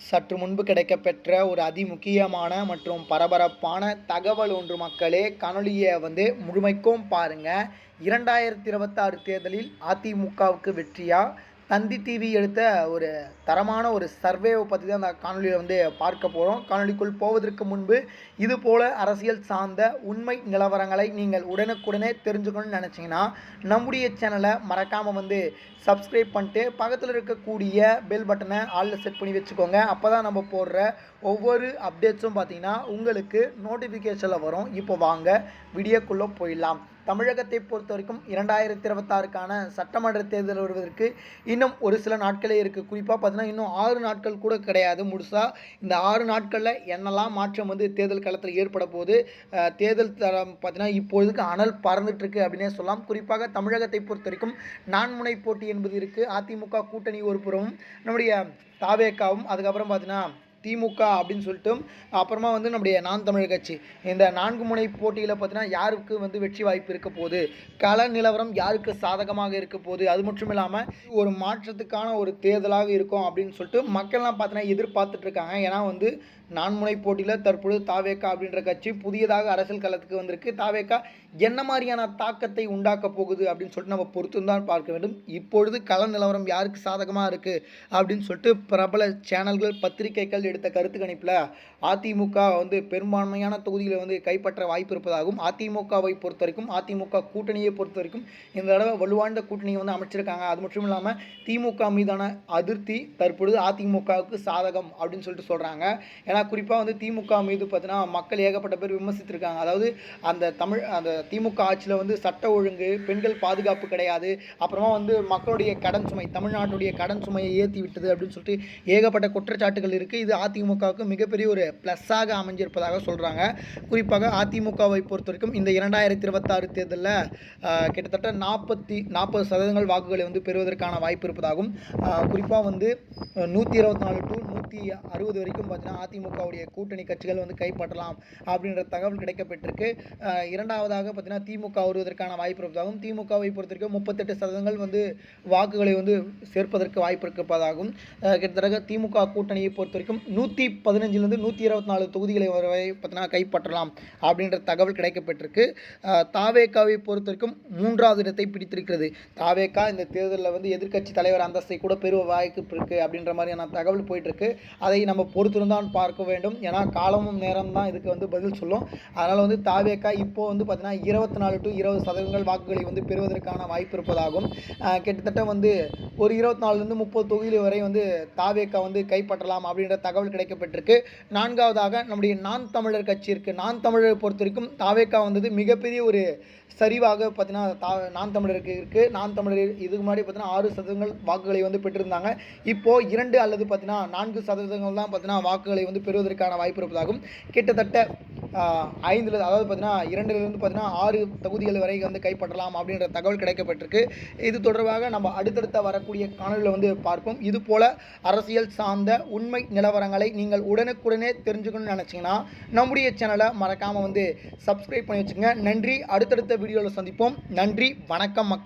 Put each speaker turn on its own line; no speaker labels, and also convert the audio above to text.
சற்று முன்பு கிடைக்கப்பெற்ற ஒரு அதிமுக்கியமான மற்றும் பரபரப்பான தகவல் ஒன்று மக்களே. காணொலியை முழுமைக்கும் பாருங்க. 2026 தேர்தலில் அதிமுகவுக்கு வெற்றியா? தந்தி டிவி எடுத்த ஒரு தரமான ஒரு சர்வேவை பற்றி தான் அந்த காணொலியில் பார்க்க போகிறோம். காணொலிக்குள் போவதற்கு முன்பு இது போல் அரசியல் சார்ந்த உண்மை நிலவரங்களை நீங்கள் உடனுக்குடனே தெரிஞ்சுக்கணும்னு நினச்சிங்கன்னா நம்முடைய சேனலை மறக்காமல் சப்ஸ்கிரைப் பண்ணிட்டு பக்கத்தில் இருக்கக்கூடிய பெல் பட்டனை ஆளில் செட் பண்ணி வச்சுக்கோங்க. அப்போ தான் நம்ம போடுற ஒவ்வொரு அப்டேட்ஸும் பார்த்திங்கன்னா உங்களுக்கு நோட்டிஃபிகேஷனில் வரும். இப்போ வாங்க வீடியோக்குள்ளே போயிடலாம். தமிழகத்தை பொறுத்த வரைக்கும் 2026க்கான சட்டமன்ற தேர்தல் வருவதற்கு இன்னும் ஒரு சில நாட்களே இருக்குது. குறிப்பாக பார்த்தீங்கன்னா இன்னும் 6 நாட்கள் கூட கிடையாது முழுசாக. இந்த 6 நாட்களில் என்னெல்லாம் மாற்றம் தேர்தல் களத்தில் ஏற்பட போகுது, தேர்தல் தரம் பார்த்தீங்கன்னா இப்பொழுதுக்கு அனல் பறந்துட்டுருக்கு அப்படின்னே சொல்லலாம். குறிப்பாக தமிழகத்தை பொறுத்த வரைக்கும் 4 முனை போட்டி என்பது இருக்குது. அதிமுக கூட்டணி ஒரு புறமும், நம்முடைய தாவேகாவும், அதுக்கப்புறம் பார்த்தீங்கன்னா திமுக அப்படின்னு சொல்லிட்டு அப்புறமா நம்முடைய நாம் தமிழர் கட்சி, இந்த 4 முனை போட்டியில் பார்த்தீங்கன்னா யாருக்கு வெற்றி வாய்ப்பு இருக்க போகுது, கள நிலவரம் யாருக்கு சாதகமாக இருக்க போகுது, அது மட்டும் இல்லாமல் ஒரு மாற்றத்துக்கான ஒரு தேர்தலாக இருக்கும் அப்படின்னு சொல்லிட்டு மக்கள்லாம் பார்த்தீங்கன்னா எதிர்பார்த்துட்டு இருக்காங்க. ஏன்னா 4 முனை போட்டியில் தற்பொழுது தாவேகா அப்படின்ற கட்சி புதியதாக அரசியல் களத்துக்கு வந்திருக்கு. தாவேகா என்ன மாதிரியான தாக்கத்தை உண்டாக்க போகுது அப்படின்னு சொல்லிட்டு நம்ம பொறுத்து தான் பார்க்க வேண்டும். இப்பொழுது கள நிலவரம் யாருக்கு சாதகமாக இருக்குது அப்படின்னு சொல்லிட்டு பிரபல சேனல்கள், பத்திரிகைகள் எடுத்த கருத்து கணிப்பில் அதிமுக பெரும்பான்மையான தொகுதிகளை கைப்பற்ற வாய்ப்பு இருப்பதாகவும், அதிமுகவை பொறுத்த வரைக்கும், அதிமுக கூட்டணியை பொறுத்த வரைக்கும் இந்த தடவை வலுவாழ்ந்த கூட்டணியை அமைச்சிருக்காங்க. அது மட்டும் இல்லாமல் திமுக மீதான அதிருப்தி தற்பொழுது அதிமுகவுக்கு சாதகம் அப்படின்னு சொல்லிட்டு சொல்கிறாங்க. ஏன்னா குறிப்பாக திமுக மீது பார்த்தீங்கன்னா மக்கள் ஏகப்பட்ட பேர் விமர்சித்திருக்காங்க. அதாவது அந்த திமுக ஆட்சியில் சட்ட ஒழுங்கு, பெண்கள் பாதுகாப்பு கிடையாது, அப்புறமா மக்களுடைய கடன் சுமை, தமிழ்நாட்டுடைய கடன் சுமையை ஏற்றி விட்டது அப்படின்னு சொல்லிட்டு ஏகப்பட்ட குற்றச்சாட்டுகள் இருக்குது. இது அதிமுகவுக்கு மிகப்பெரிய ஒரு ப்ளஸ்ஸாக அமைஞ்சிருப்பதாக சொல்கிறாங்க. குறிப்பாக அதிமுகவை பொறுத்த வரைக்கும் இந்த 2026 தேர்தலில் கிட்டத்தட்ட 40% வாக்குகளை பெறுவதற்கான வாய்ப்பு இருப்பதாகவும், குறிப்பாக 124 to 160 வரைக்கும் பார்த்தீங்கன்னா அதிமுகவுடைய கூட்டணி கட்சிகள் கைப்பற்றலாம் அப்படின்ற தகவல் கிடைக்கப்பட்டிருக்கு. இரண்டாவதாக பார்த்தீங்கன்னா திமுக வருவதற்கான வாய்ப்பு இருப்பதாகவும், திமுகவை பொறுத்த வரைக்கும் 38% வாக்குகளை சேர்ப்பதற்கு வாய்ப்பு இருப்பதாகவும், கிட்டத்தட்ட திமுக கூட்டணியை பொறுத்த வரைக்கும் 115 124 தொகுதிகளை வரை பார்த்தீங்கன்னா கைப்பற்றலாம் அப்படின்ற தகவல் கிடைக்கப்பட்டிருக்கு. தாவேகாவை பொறுத்த வரைக்கும் 3வது இடத்தை பிடித்திருக்கிறது. தாவேகா இந்த தேர்தலில் எதிர்க்கட்சி தலைவர் அந்தஸ்தை கூட பெறுவ வாய்ப்பு இருக்குது அப்படின்ற மாதிரியான தகவல் போயிட்டு இருக்கு. அதை நம்ம பொறுத்திருந்தான் பார்க்க வேண்டும். ஏன்னா காலமும் நேரம் தான் இதுக்கு பதில் சொல்லும். அதனால் தாவேகா இப்போ பார்த்தீங்கன்னா 24 to 20% வாக்குகளை பெறுவதற்கான வாய்ப்பு இருப்பதாகவும், கிட்டத்தட்ட ஒரு 24 to 30 தொகுதிகள் வரை தாவேகா கைப்பற்றலாம் அப்படின்ற தகவல் கிடைக்கப்பட்டிருக்கு. 4வதாக நம்முடைய நாம் தமிழர் கட்சி இருக்குது. நாம் தமிழரை பொறுத்த வரைக்கும் தாவேகா மிகப்பெரிய ஒரு சரிவாக பார்த்தீங்கன்னா நாம் தமிழருக்கு இருக்குது. நாம் தமிழர் இதுக்கு முன்னாடி பார்த்தீங்கன்னா 6% வாக்குகளை பெற்றிருந்தாங்க. இப்போது 2 அல்லது பார்த்தீங்கன்னா 4% தான் பார்த்தீங்கன்னா வாக்குகளை பெறுவதற்கான வாய்ப்பு இருப்பதாகவும், கிட்டத்தட்ட 5 அதாவது பார்த்தீங்கன்னா 2லிருந்து பார்த்தீங்கன்னா 6 தொகுதிகள் வரை கைப்பற்றலாம் அப்படின்ற தகவல் கிடைக்கப்பட்டிருக்கு. இது தொடர்பாக நம்ம அடுத்தடுத்த வரக்கூடிய காணொலியில் பார்ப்போம். இது போல அரசியல் சார்ந்த உண்மை நிலவரங்களை நீங்கள் உடனுக்குடனே தெரிஞ்சுக்கணும்னு நினச்சிங்கன்னா நம்முடைய சேனலை மறக்காமல் சப்ஸ்கிரைப் பண்ணி வச்சுக்கோங்க. நன்றி. அடுத்தடுத்த வீடியோவில் சந்திப்போம். நன்றி, வணக்கம் மக்கள்.